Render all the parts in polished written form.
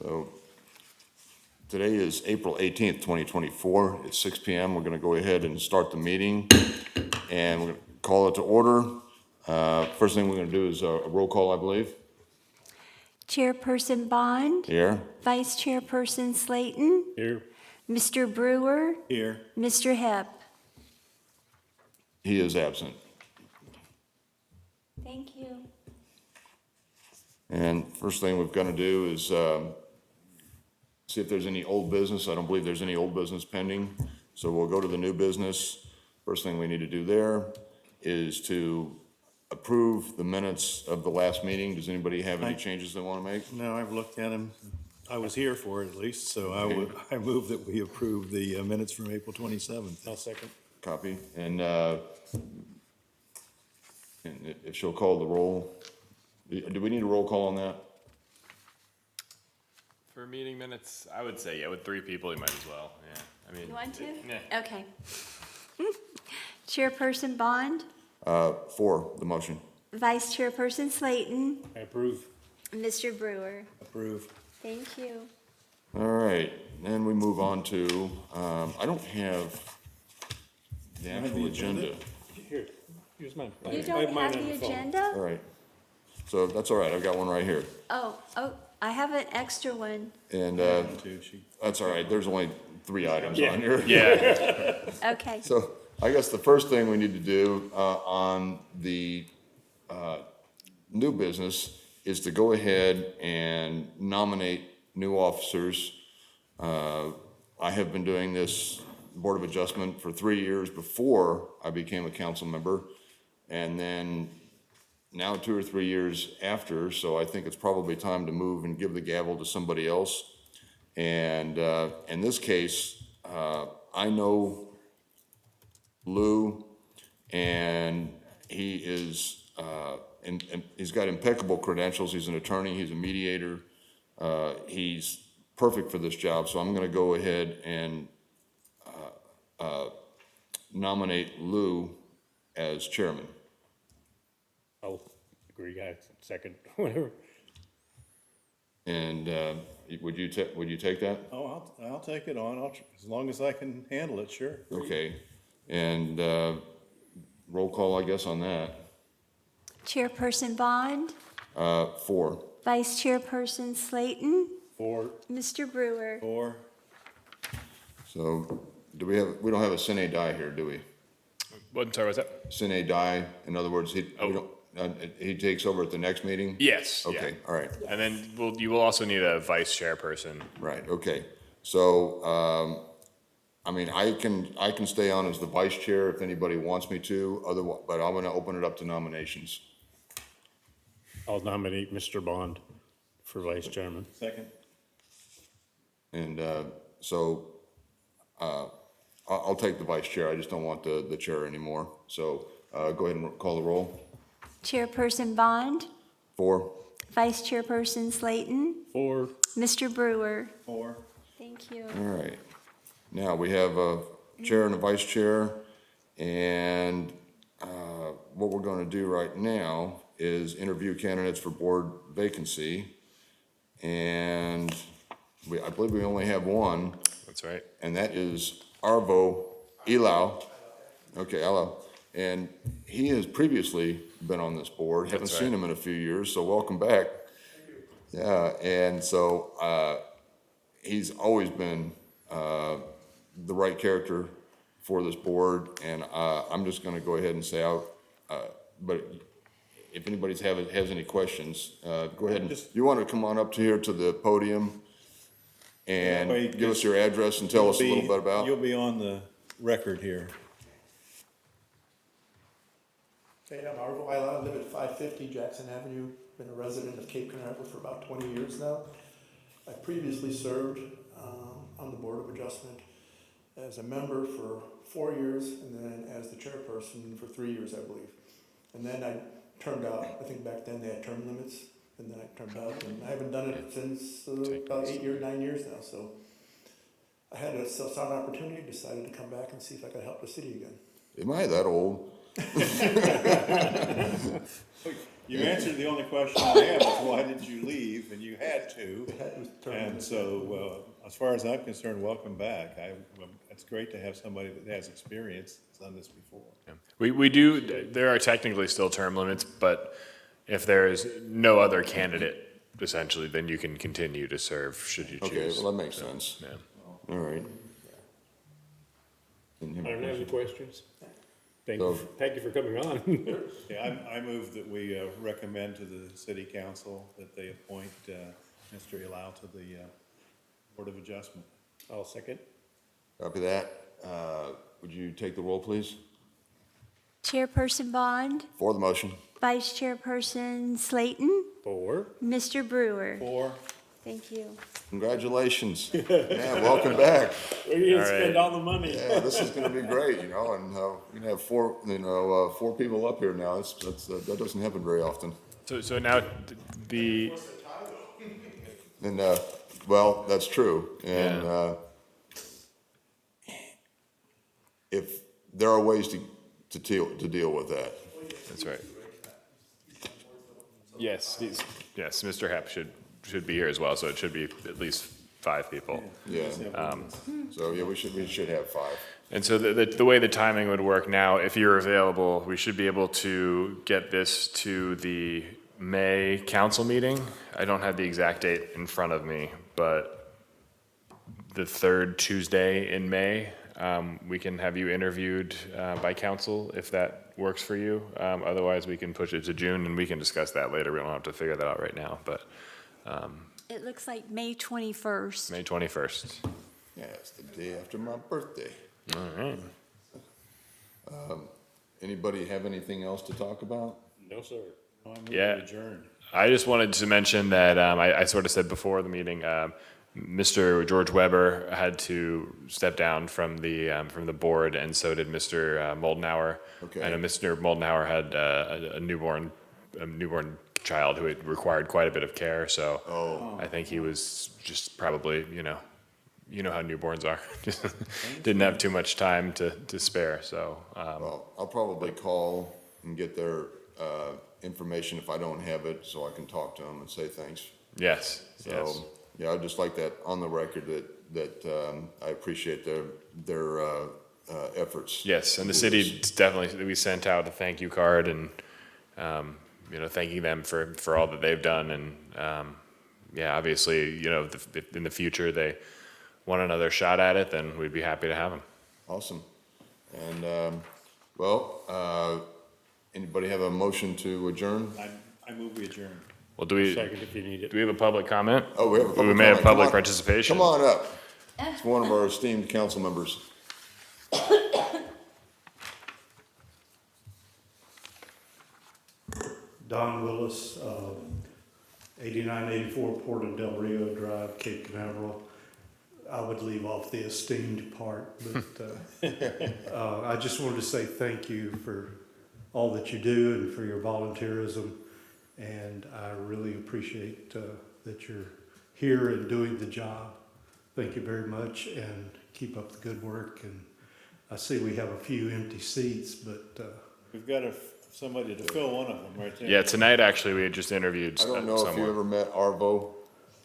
So today is April 18th, 2024. It's 6 p.m. We're going to go ahead and start the meeting, and we're going to call it to order. First thing we're going to do is a roll call, I believe. Chairperson Bond. Here. Vice Chairperson Slayton. Here. Mr. Brewer. Here. Mr. Hepp. He is absent. Thank you. And first thing we've got to do is see if there's any old business. I don't believe there's any old business pending. So we'll go to the new business. First thing we need to do there is to approve the minutes of the last meeting. Does anybody have any changes they want to make? No, I've looked at them. I was here for it at least, so I move that we approve the minutes from April 27th. I'll second. Copy. And if she'll call the roll. Do we need a roll call on that? For meeting minutes, I would say, yeah, with 3 people, you might as well, yeah. I mean. You want to? Yeah. Okay. Chairperson Bond. For the motion. Vice Chairperson Slayton. I approve. Mr. Brewer. Approve. Thank you. All right, then we move on to, I don't have the have actual the agenda. agenda? Here, here's mine. You don't have the agenda? All right, so that's all right, I've got one right here. Oh, I have an extra one. And She- that's all right, there's only 3 items Yeah. on here. Yeah, Okay. So I guess the first thing we need to do on the new business is to go ahead and nominate new officers. I have been doing this Board of Adjustment for 3 years before I became a council member, and then now 2 or 3 years after, so I think it's probably time to move and give the gavel to somebody else. And in this case, I know Lou, and he is, and he's got impeccable credentials. He's an attorney, he's a mediator. He's perfect for this job, so I'm gonna go ahead and nominate Lou as chairman. I'll agree, I second, whatever. And would you take that? Oh, I'll take it on, as long as I can handle it, sure. Okay, and roll call, I guess, on that. Chairperson Bond. 4. Vice Chairperson Slayton. For, Mr. Brewer. Or, So we don't have a sine die here, do we? what, sorry, what's that? Sine die, in other words, he takes over at the next meeting? Yes, yeah. Okay, all right, And then you will also need a vice chairperson. right, okay. So, I mean, I can stay on as the vice chair if anybody wants me to, but I'm gonna open it up to nominations. I'll nominate Mr. Bond for vice chairman. second. And so I'll take the vice chair, I just don't want the chair anymore. So go ahead and call the roll. Chairperson Bond. 4. Vice Chairperson Slayton. For, Mr. Brewer. Or, Thank you. All right. Now, we have a chair and a vice chair, and what we're going to do right now is interview candidates for board vacancy. And I believe we only have one, That's right. and that is Arvo Elau. Okay, Elau. And he has previously been on this board. Haven't That's seen right. him in a few years, so welcome back. Yeah, and so he's always been the right character for this board, and I'm just going to go ahead and say out. But if anybody has any questions, go ahead and you want to come on up to here to the podium and That way, give us your address and tell us a little bit about. You'll be on the record here. Hey, I'm Arvo Ayla. I live at 550 Jackson Avenue. Been a resident of Cape Canaveral for about 20 years now. I previously served on the Board of Adjustment as a member for 4 years and then as the chairperson for 3 years, I believe. And then I turned out, I think back then they had term limits, and then I turned out, and I haven't done it since about 9 years now. So I had a sound opportunity, decided to come back and see if I could help the city again. Am I that old? You answered the only question I have, is why did you leave? And you had to. And so, as far as I'm concerned, welcome back. It's great to have somebody that has experience, that's done this before. We do, there are technically still term limits, but if there is no other candidate, essentially, then you can continue to serve should you choose. Okay, well, that makes sense. Yeah. All right. I don't have any questions. Thank So- thank you for coming on. Yeah, I move that we recommend to the city council that they appoint Mr. Elau to the Board of Adjustment. I'll second. Copy that. Would you take the roll, please? Chairperson Bond, For the motion. Vice Chairperson Slayton, Four. Mr. Brewer. Four. Thank you. Congratulations. Yeah, welcome back. We didn't All spend right. all the money. Yeah, this is gonna be great, and we can have four people up here now. That doesn't happen very often. So now the, And, well, that's true. And, Yeah. if there are ways to deal with that. that's right. Yes, yes, Mr. Hepp should be here as well, so it should be at least 5 people. Yeah. So, yeah, we should have 5. And so the way the timing would work now, if you're available, we should be able to get this to the May council meeting. I don't have the exact date in front of me, but the 3rd Tuesday in May, we can have you interviewed by council if that works for you. Otherwise, we can push it to June and we can discuss that later. We don't have to figure that out right now, but It looks like May 21st. May 21st. Yeah, it's the day after my birthday. All right. Anybody have anything else to talk about? No, sir. I move Yeah. we adjourn. I just wanted to mention that I sort of said before the meeting, Mr. George Weber had to step down from the board, and so did Mr. Moldenauer. Okay. I know Mr. Moldenauer had a newborn child who had required quite a bit of care, so I think he was just probably, you know how newborns are, didn't have too much time to spare. So Well, I'll probably call and get their information if I don't have it, so I can talk to them and say thanks. yes, So, yes. yeah, I'd just like that on the record that I appreciate their efforts. Yes, and the to do city this. definitely, we sent out a thank you card and, thanking them for all that they've done. And, yeah, obviously, if in the future they want another shot at it, then we'd be happy to have them. Awesome. And, anybody have a motion to adjourn? I move we adjourn. Well, do we Second if you need it. have a public comment? Oh, we have a public We may have comment. Come public on. participation. Come on up. It's one of our esteemed council members. Don Willis, 8984 Porta del Rio Drive, Cape Canaveral. I would leave off the esteemed part, but I just wanted to say thank you for all that you do and for your volunteerism. And I really appreciate that you're here and doing the job. Thank you very much and keep up the good work. And I see we have a few empty seats, but We've got somebody to fill one of them right there. Yeah, tonight, actually, we had just interviewed I don't know if you someone. ever met Arvo.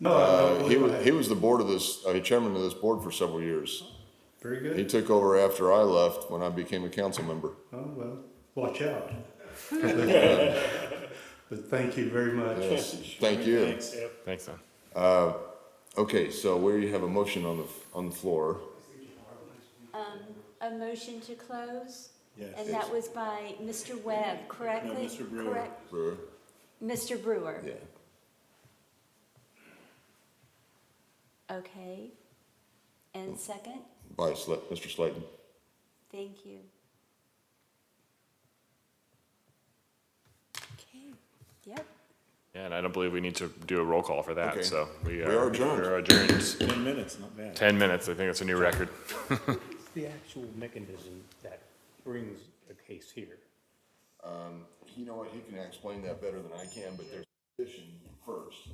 no, He was the chairman of this board for several years. very He good. took over after I left when I became a council member. Oh, well, watch out. But thank you very much. Yes, thank you. Thanks, Don. Okay, so we have a motion on the floor. A motion to close? Yes. And that was by Mr. Webb, correctly? No, Mr. Brewer. Correct. Brewer? Mr. Brewer? Yeah. Okay. And second? By Mr. Slayton. Thank you. Okay, yep. Yeah, and I don't believe we need to do a roll call for that, Okay. so we are are adjourned. we're adjourned. 10 minutes, not bad. 10 minutes, I think that's a new record. The actual mechanism that brings a case here. You know what, he can explain that better than I can, but there's a petition first.